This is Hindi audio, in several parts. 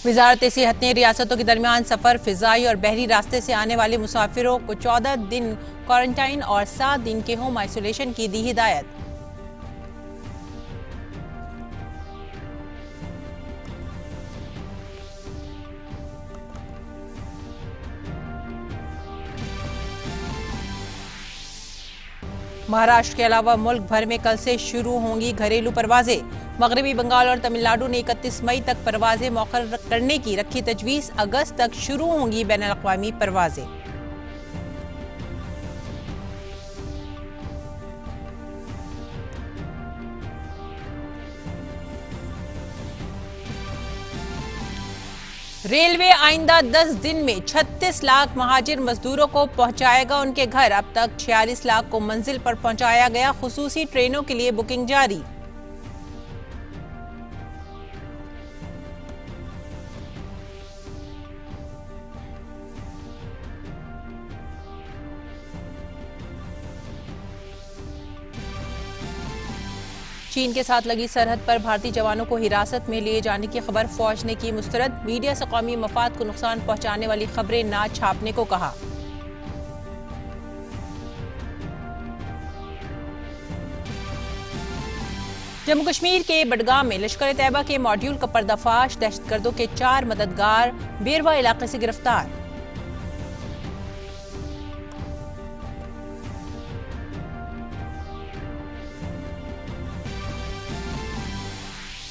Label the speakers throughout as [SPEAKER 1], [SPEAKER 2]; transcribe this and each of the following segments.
[SPEAKER 1] वजारत सेहत ने रियासतों के दरमियान सफर, फिजाई और बहरी रास्ते से आने वाले मुसाफिरों को 14 दिन क्वारंटाइन और 7 दिन के होम आइसोलेशन की दी हिदायत। महाराष्ट्र के अलावा मुल्क भर में कल से शुरू होंगी घरेलू परवाजें। मगरबी बंगाल और तमिलनाडु ने 31 मई तक परवाजें मौखर करने की रखी तजवीज। अगस्त तक शुरू होंगी बैनुल अक़वामी परवाजें। रेलवे आइंदा 10 दिन में 36 लाख महाजिर मजदूरों को पहुंचाएगा उनके घर। अब तक 46 लाख को मंजिल पर पहुंचाया गया। खुसूसी ट्रेनों के लिए बुकिंग जारी। चीन के साथ लगी सरहद पर भारतीय जवानों को हिरासत में लिए जाने की खबर फौज ने की मुस्तरद। मीडिया से कौमी मफाद को नुकसान पहुंचाने वाली खबरें ना छापने को कहा। जम्मू कश्मीर के बडगाम में लश्कर तैयबा के मॉड्यूल का पर्दाफाश। दहशतगर्दों के 4 मददगार बेरवा इलाके से गिरफ्तार।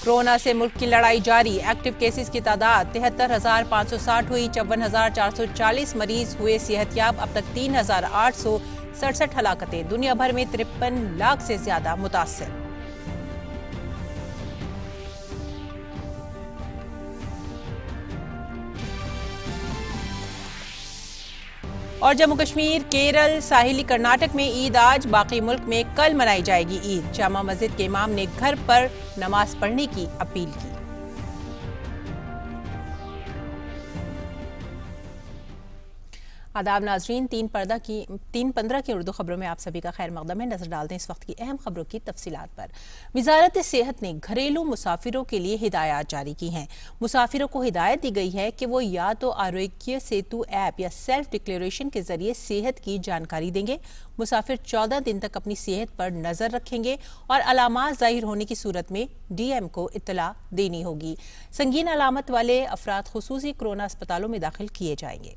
[SPEAKER 1] कोरोना से मुल्क की लड़ाई जारी। एक्टिव केसेस की तादाद 73,560 हुई। 54,440 मरीज हुए सेहतयाब। अब तक 3,867 हलाकतें। दुनिया भर में 53 लाख से ज्यादा मुतासर। और जम्मू कश्मीर, केरल, साहिली कर्नाटक में ईद आज। बाकी मुल्क में कल मनाई जाएगी ईद। जामा मस्जिद के इमाम ने घर पर नमाज पढ़ने की अपील की। आदाब नाजरीन, 3:15 की उर्दू खबरों में आप सभी का खैर मकदम है। नजर डालते हैं इस वक्त की अहम खबरों की तफसीलात पर। वजारत सेहत ने घरेलू मुसाफिरों के लिए हिदायत जारी की हैं। मुसाफिरों को हिदायत दी गई है कि वो या तो आरोग्य सेतु ऐप या सेल्फ डिक्लेरेशन के जरिए सेहत की जानकारी देंगे। मुसाफिर 14 दिन तक अपनी सेहत पर नजर रखेंगे और अलामात जाहिर होने की सूरत में DM को इत्तला देनी होगी। संगीन अलामत वाले अफराद खुसूसी कोरोना अस्पतालों में दाखिल किए जाएंगे।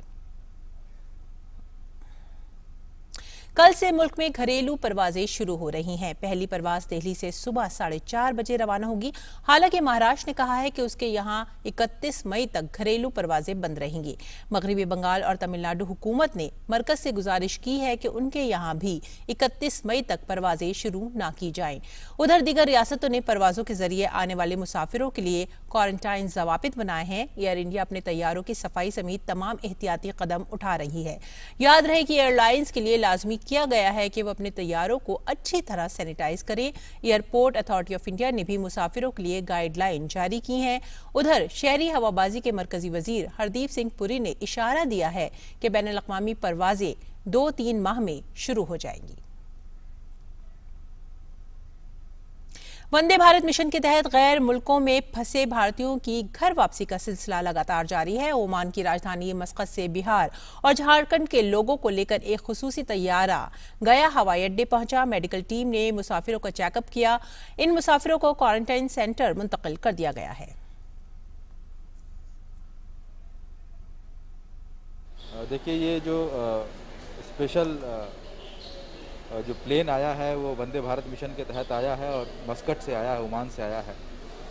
[SPEAKER 1] कल से मुल्क में घरेलू परवाजें शुरू हो रही हैं। पहली परवाज दिल्ली से सुबह 4:30 बजे रवाना होगी। हालांकि महाराष्ट्र ने कहा है कि उसके यहां 31 मई तक घरेलू परवाजें बंद रहेंगी। मगरबी बंगाल और तमिलनाडु हुकूमत ने मरकज से गुजारिश की है कि उनके यहां भी 31 मई तक परवाजें शुरू न की जाएं। उधर दीगर रियासतों ने परवाजों के जरिए आने वाले मुसाफिरों के लिए क्वारंटाइन जवाबित बनाए हैं। एयर इंडिया अपने तैयारों की सफाई समेत तमाम एहतियाती कदम उठा रही है। याद रहे कि एयरलाइंस के लिए लाजमी किया गया है कि वो अपने तैयारों को अच्छी तरह सैनिटाइज करें। एयरपोर्ट अथॉरिटी ऑफ इंडिया ने भी मुसाफिरों के लिए गाइडलाइन जारी की हैं। उधर शहरी हवाबाजी के मरकजी वजीर हरदीप सिंह पुरी ने इशारा दिया है कि बैनुल अक़वामी परवाजें 2-3 माह में शुरू हो जाएंगी। वंदे भारत मिशन के तहत गैर मुल्कों में फंसे भारतीयों की घर वापसी का सिलसिला लगातार जारी है। ओमान की राजधानी मस्कत से बिहार और झारखंड के लोगों को लेकर एक खुसूसी तैयारा गया हवाई अड्डे पहुंचा। मेडिकल टीम ने मुसाफिरों का चेकअप किया। इन मुसाफिरों को क्वारंटाइन सेंटर मुंतकिल कर दिया गया है।
[SPEAKER 2] देखिए, ये जो स्पेशल जो प्लेन आया है वो वंदे भारत मिशन के तहत आया है और मस्कट से आया है, ओमान से आया है।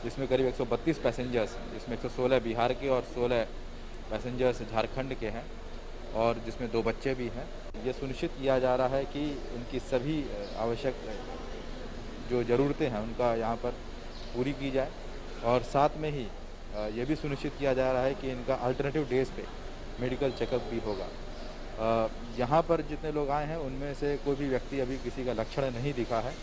[SPEAKER 2] इसमें करीब 132 पैसेंजर्स, जिसमें 116 बिहार के और 16 पैसेंजर्स झारखंड के हैं और जिसमें 2 बच्चे भी हैं। ये सुनिश्चित किया जा रहा है कि उनकी सभी आवश्यक जो ज़रूरतें हैं उनका यहाँ पर पूरी की जाए और साथ में ही ये भी सुनिश्चित किया जा रहा है कि इनका अल्टरनेटिव डेज पे मेडिकल चेकअप भी होगा। यहाँ पर जितने लोग आए हैं उनमें से कोई भी व्यक्ति अभी किसी का लक्षण नहीं दिखा है।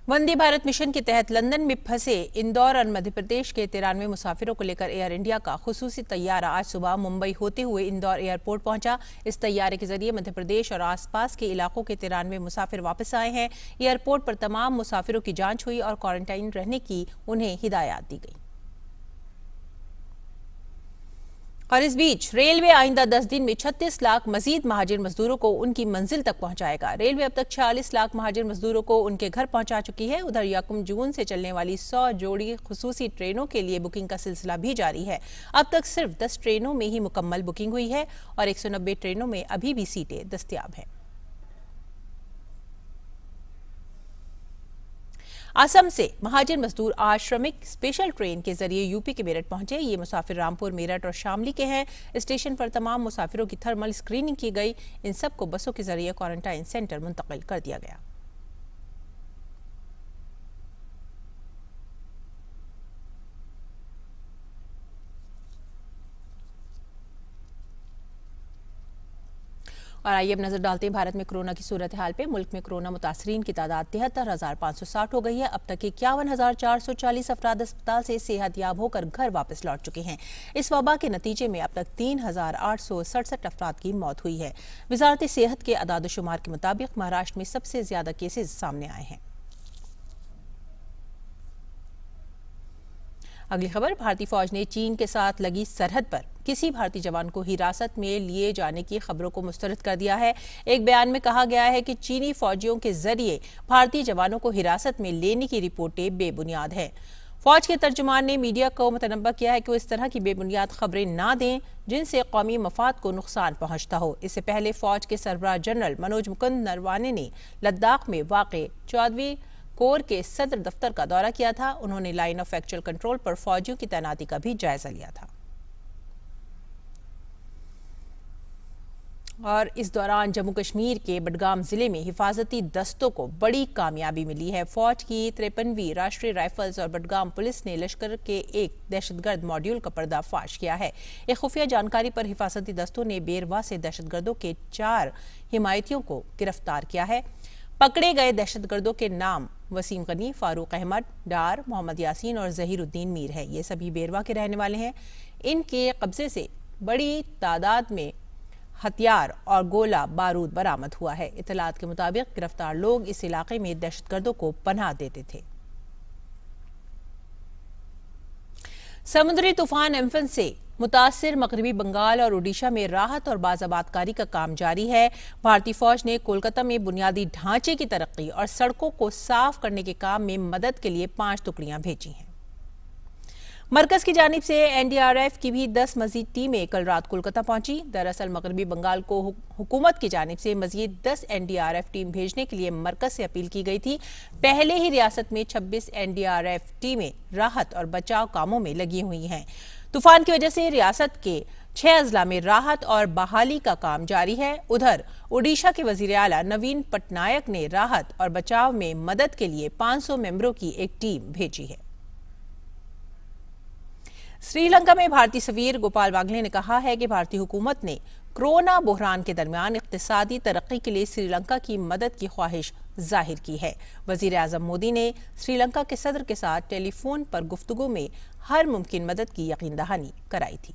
[SPEAKER 1] वंदे भारत मिशन के तहत लंदन में फंसे इंदौर और मध्य प्रदेश के 93 मुसाफिरों को लेकर एयर इंडिया का खुसूसी तैयारा आज सुबह मुंबई होते हुए इंदौर एयरपोर्ट पहुंचा। इस तैयारे के जरिए मध्य प्रदेश और आसपास के इलाकों के 93 मुसाफिर वापस आए हैं। एयरपोर्ट पर तमाम मुसाफिरों की जांच हुई और क्वारंटाइन रहने की उन्हें हिदायत दी गई। और इस बीच रेलवे आइंदा 10 दिन में 36 लाख मजीद महाजिर मजदूरों को उनकी मंजिल तक पहुंचाएगा। रेलवे अब तक 46 लाख महाजिर मजदूरों को उनके घर पहुंचा चुकी है। उधर 1 जून से चलने वाली 100 जोड़ी खुसूसी ट्रेनों के लिए बुकिंग का सिलसिला भी जारी है। अब तक सिर्फ 10 ट्रेनों में ही मुकम्मल बुकिंग हुई है और 190 ट्रेनों में अभी भी सीटें दस्तयाब हैं। असम से महाजन मजदूर आज श्रमिक स्पेशल ट्रेन के जरिए यूपी के मेरठ पहुंचे। ये मुसाफिर रामपुर, मेरठ और शामली के हैं। स्टेशन पर तमाम मुसाफिरों की थर्मल स्क्रीनिंग की गई। इन सबको बसों के जरिए क्वारंटाइन सेंटर मुंतकिल कर दिया गया। और आइए अब नजर डालते हैं भारत में कोरोना की सूरत हाल पे। मुल्क में कोरोना मुतासरीन की तादाद 73,560 हो गई है। अब तक 51,440 अफराद अस्पताल से सेहतयाब होकर घर वापस लौट चुके हैं। इस वबा के नतीजे में अब तक 3,867 अफराद की मौत हुई है। वजारत सेहत के अदाद-ओ-शुमार के मुताबिक महाराष्ट्र में सबसे ज्यादा केसेज सामने आए हैं। अगली खबर, भारतीय फौज ने चीन के साथ लगी सरहद पर किसी भारतीय जवान को हिरासत में लिए जाने की खबरों को मुस्तरद कर दिया है। एक बयान में कहा गया है कि चीनी फौजियों के जरिए भारतीय जवानों को हिरासत में लेने की रिपोर्टें बेबुनियाद हैं। फौज के तर्जुमान ने मीडिया को मुतनब्बा किया है कि वो इस तरह की बेबुनियाद खबरें ना दें जिनसे कौमी मफाद को नुकसान पहुंचता हो। इससे पहले फौज के सरबराह जनरल मनोज मुकुंद नरवाने ने लद्दाख में वाक़े 14वीं कोर के सदर दफ्तर का दौरा किया था। उन्होंने लाइन ऑफ एक्चुअल कंट्रोल पर फौजियों की तैनाती का भी जायजा लिया था। और इस दौरान जम्मू कश्मीर के बडगाम जिले में हिफाजती दस्तों को बड़ी कामयाबी मिली है। फौज की 53वीं राष्ट्रीय राइफल्स और बडगाम पुलिस ने लश्कर के एक दहशतगर्द मॉड्यूल का पर्दाफाश किया है। एक खुफिया जानकारी पर हिफाजती दस्तों ने बेरवा से दहशतगर्दों के 4 हिमायतियों को गिरफ्तार किया है। पकड़े गए दहशतगर्दों के नाम वसीम गनी, फारूक अहमद, डार, मोहम्मद यासीन और जहीरुद्दीन मीर है। ये सभी बेरवा के रहने वाले हैं। इनके कब्जे से बड़ी तादाद में हथियार और गोला बारूद बरामद हुआ है। इतलात के मुताबिक गिरफ्तार लोग इस इलाके में दहशतगर्दों को पनाह देते थे। समुद्री तूफान एम्फन से मुतासिर मगरबी बंगाल और ओडिशा में राहत और बाज़ाबातकारी का काम जारी है। भारतीय फौज ने कोलकाता में बुनियादी ढांचे की तरक्की और सड़कों को साफ करने के काम में मदद के लिए 5 टुकड़ियां भेजी हैं। मरकज की जानिब से एनडीआरएफ की भी 10 मजीद टीमें कल रात कोलकाता पहुंची। दरअसल मगरबी बंगाल को हुकूमत की जानिब से मजीद 10 एनडीआरएफ टीम भेजने के लिए मरकज से अपील की गई थी। पहले ही रियासत में 26 एनडीआरएफ टीमें राहत और बचाव कामों में लगी हुई हैं। तूफान की वजह से रियासत के 6 अजला में राहत और बहाली का काम जारी है। उधर ओडिशा के वजीर आला नवीन पटनायक ने राहत और बचाव में मदद के लिए 500 मेंबरों की एक टीम भेजी है। श्रीलंका में भारतीय सफीर गोपाल बागले ने कहा है कि भारतीय हुकूमत ने कोरोना बुहरान के दरमियान इक्तिसादी तरक्की के लिए श्रीलंका की मदद की ख्वाहिश जाहिर की है। वजीर आजम मोदी ने श्रीलंका के सदर के साथ टेलीफोन पर गुफ्तगू में हर मुमकिन मदद की यकीन दहानी कराई थी।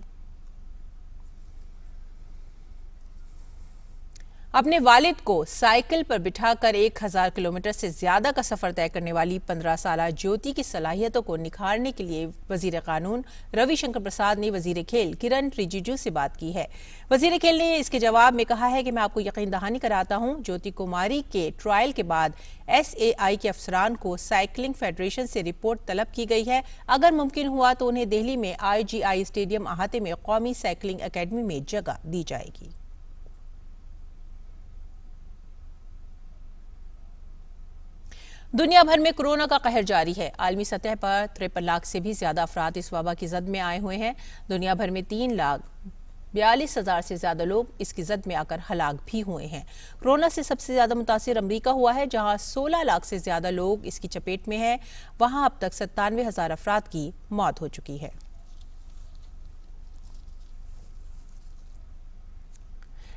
[SPEAKER 1] अपने वालिद को साइकिल पर बिठाकर 1000 किलोमीटर से ज्यादा का सफर तय करने वाली 15 साला ज्योति की सलाहियतों को निखारने के लिए वजीर कानून रविशंकर प्रसाद ने वजीर खेल किरण रिजिजू से बात की है। वजीर खेल ने इसके जवाब में कहा है कि मैं आपको यकीन दहानी कराता हूं, ज्योति कुमारी के ट्रायल के बाद SAI के अफसरान को साइकिलिंग फेडरेशन से रिपोर्ट तलब की गई है। अगर मुमकिन हुआ तो उन्हें दिल्ली में IGI स्टेडियम अहाते में कौमी साइकिलिंग अकेडमी में जगह दी जाएगी। दुनिया भर में कोरोना का कहर जारी है। आलमी सतह पर 53 लाख से भी ज्यादा अफराद इस वबा की जद में आए हुए हैं। दुनिया भर में 3,42,000 से ज्यादा लोग इसकी जद में आकर हलाक भी हुए हैं। कोरोना से सबसे ज्यादा मुतासिर अमरीका हुआ है, जहां 16 लाख से ज्यादा लोग इसकी चपेट में हैं। वहां अब तक 97,000 अफराद की मौत हो चुकी है।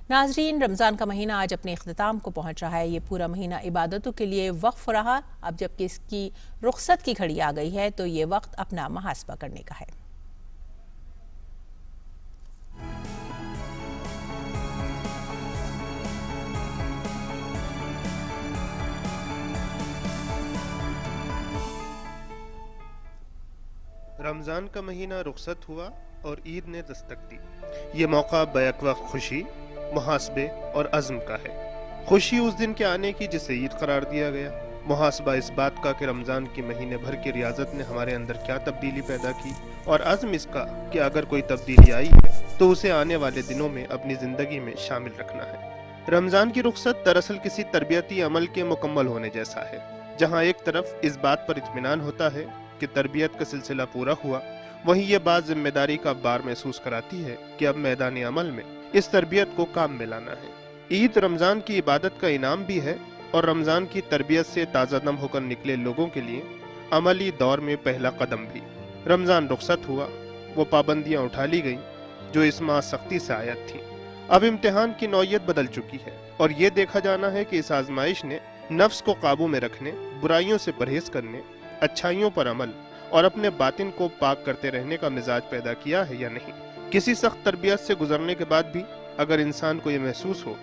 [SPEAKER 1] नाजरीन, रमजान का महीना आज अपने इख्तिताम को पहुंच रहा है। ये पूरा महीना इबादतों के लिए वक्फ रहा। अब जबकि इसकी रुखसत की घड़ी आ गई है तो ये वक्त अपना मुहासबा करने का है।
[SPEAKER 3] रमज़ान का महीना रुखसत हुआ और ईद ने दस्तक दी। ये मौका बैक वक्त खुशी, मुहासबे और अज़्म का है। खुशी उस दिन के आने की जिसे ईद करार दिया गया, मुहासबा इस बात का कि रमज़ान की महीने भर की रियाजत ने हमारे अंदर क्या तब्दीली पैदा की, और अज़्म इसका कि अगर कोई तब्दीली आई है तो उसे आने वाले दिनों में अपनी ज़िंदगी में शामिल रखना है। रमज़ान की रुखसत दरअसल किसी तरबियती अमल के मुकम्मल होने जैसा है, जहाँ एक तरफ इस बात पर इत्मीनान होता है कि तरबियत का सिलसिला पूरा हुआ, वहीं ये बात जिम्मेदारी का बार महसूस कराती है कि अब मैदान अमल में इस तरबियत को काम में लाना है। ईद रमज़ान की इबादत का इनाम भी है और रमज़ान की तरबियत से ताज़ा दम होकर निकले लोगों के लिए अमली दौर में पहला कदम भी। रमज़ान रुखसत हुआ, वो पाबंदियाँ उठा ली गईं जो इस माह सख्ती से आयत थी। अब इम्तिहान की नौयत बदल चुकी है और ये देखा जाना है कि इस आजमाइश ने नफ्स को काबू में रखने, बुराइयों से परहेज करने, अच्छाइयों पर अमल और अपने बातिन को पाक करते रहने का मिजाज पैदा किया है या नहीं। किसी सख्त तरबियत से गुजरने के बाद भी अगर इंसान को ये महसूस हो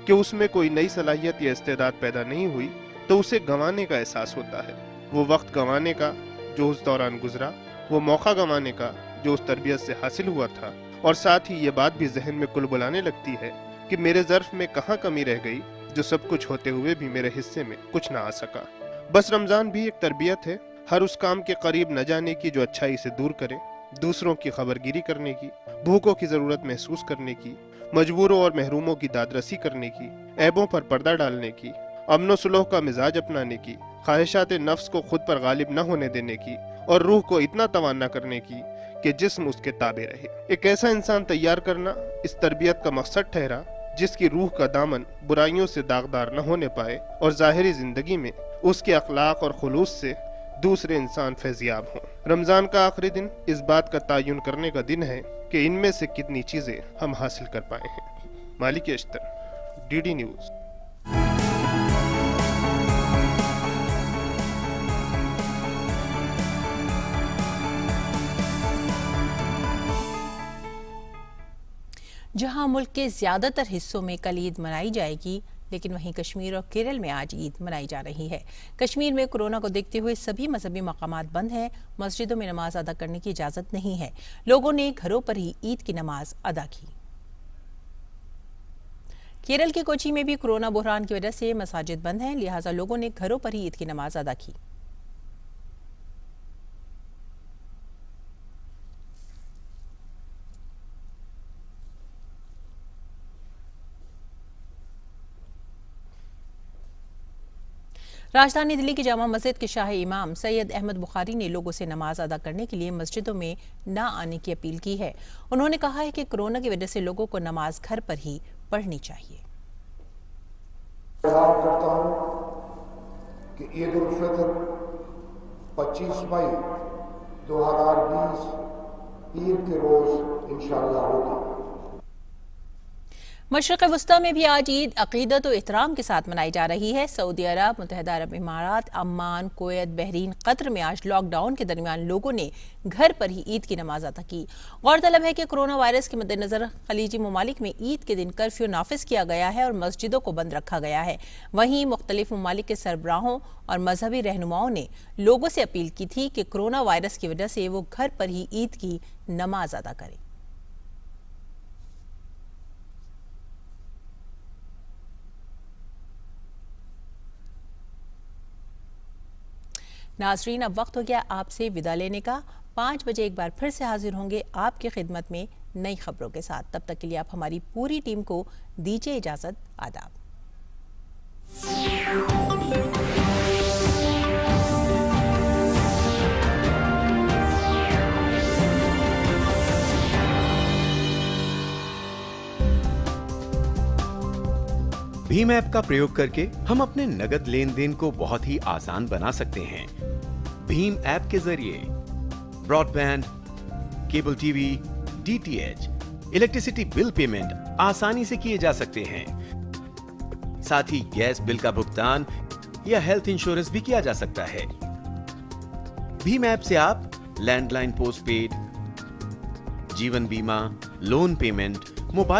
[SPEAKER 3] कि उसमें कोई नई सलाहियत या इस्तेदाद पैदा नहीं हुई, तो उसे गंवाने का एहसास होता है। वो वक्त गंवाने का जो उस दौरान गुजरा, वो मौका गंवाने का जो उस तरबियत से हासिल हुआ था, और साथ ही ये बात भी जहन में कुलबुलाने लगती है कि मेरे ज़र्फ में कहाँ कमी रह गई जो सब कुछ होते हुए भी मेरे हिस्से में कुछ ना आ सका। बस रमज़ान भी एक तरबियत है, हर उस काम के करीब न जाने की जो अच्छाई से दूर करे, दूसरों की खबरगिरी करने की, भूखों की ज़रूरत महसूस करने की, मजबूरों और महरूमों की दादरसी करने की, ऐबों पर पर्दा डालने की, अमन सुलह का मिजाज अपनाने की, ख्वाहिशात नफ्स को खुद पर गालिब न होने देने की और रूह को इतना तवाना करने की कि जिस्म उसके ताबे रहे। एक ऐसा इंसान तैयार करना इस तरबियत का मकसद ठहरा जिसकी रूह का दामन बुराइयों से दागदार न होने पाए और ज़ाहिरी ज़िंदगी में उसके अखलाक और खुलूस से दूसरे इंसान फैज़याब हों। रमज़ान का आखिरी दिन इस बात का तयन करने का दिन है कि इनमें से कितनी चीज़ें हम हासिल कर पाए हैं। मालिक अख्तर, DD न्यूज़।
[SPEAKER 1] जहां मुल्क के ज्यादातर हिस्सों में कल ईद मनाई जाएगी, लेकिन वहीं कश्मीर और केरल में आज ईद मनाई जा रही है। कश्मीर में कोरोना को देखते हुए सभी मजहबी मकामात बंद हैं। मस्जिदों में नमाज अदा करने की इजाजत नहीं है। लोगों ने घरों पर ही ईद की नमाज अदा की। केरल के कोची में भी कोरोना बुहरान की वजह से मसाजिद बंद हैं, लिहाजा लोगों ने घरों पर ही ईद की नमाज अदा की। राजधानी दिल्ली की जामा मस्जिद के शाही इमाम सैयद अहमद बुखारी ने लोगों से नमाज अदा करने के लिए मस्जिदों में न आने की अपील की है। उन्होंने कहा है कि कोरोना की वजह से लोगों को नमाज घर पर ही पढ़नी चाहिए।
[SPEAKER 4] ऐलान करता हूं कि ईद उल फितर 25 मई 2020 ईद के रोज इंशाअल्लाह होगी।
[SPEAKER 1] मशरिक़ वस्ता में भी आज ईद अक़ीदत और एहतराम के साथ मनाई जा रही है। सऊदी अरब, मुत्तहिदा अरब इमारात, अम्मान, कुवैत, बहरीन, कतर में आज लॉकडाउन के दरमियान लोगों ने घर पर ही ईद की नमाज अदा की। गौरतलब है कि कोरोना वायरस के मद्देनजर खलीजी ममालिक में ईद के दिन कर्फ्यू नाफिज किया गया है और मस्जिदों को बंद रखा गया है। वहीं मुख्तलिफ ममालिक के सरबराहों और मजहबी रहनुमाओं ने लोगों से अपील की थी कि कोरोना वायरस की वजह से वो घर पर ही ईद की नमाज अदा करें। नाजरीन, अब वक्त हो गया आपसे विदा लेने का। 5 बजे एक बार फिर से हाजिर होंगे आपकी खिदमत में नई खबरों के साथ। तब तक के लिए आप हमारी पूरी टीम को दीजिए इजाजत। आदाब।
[SPEAKER 5] भीम ऐप का प्रयोग करके हम अपने नगद लेन देन को बहुत ही आसान बना सकते हैं। भीम ऐप के जरिए broadband, cable TV, DTH, electricity bill payment आसानी से किए जा सकते हैं। साथ ही गैस बिल का भुगतान या हेल्थ इंश्योरेंस भी किया जा सकता है। भीम ऐप से आप लैंडलाइन पोस्टपेड, जीवन बीमा, लोन पेमेंट, मोबाइल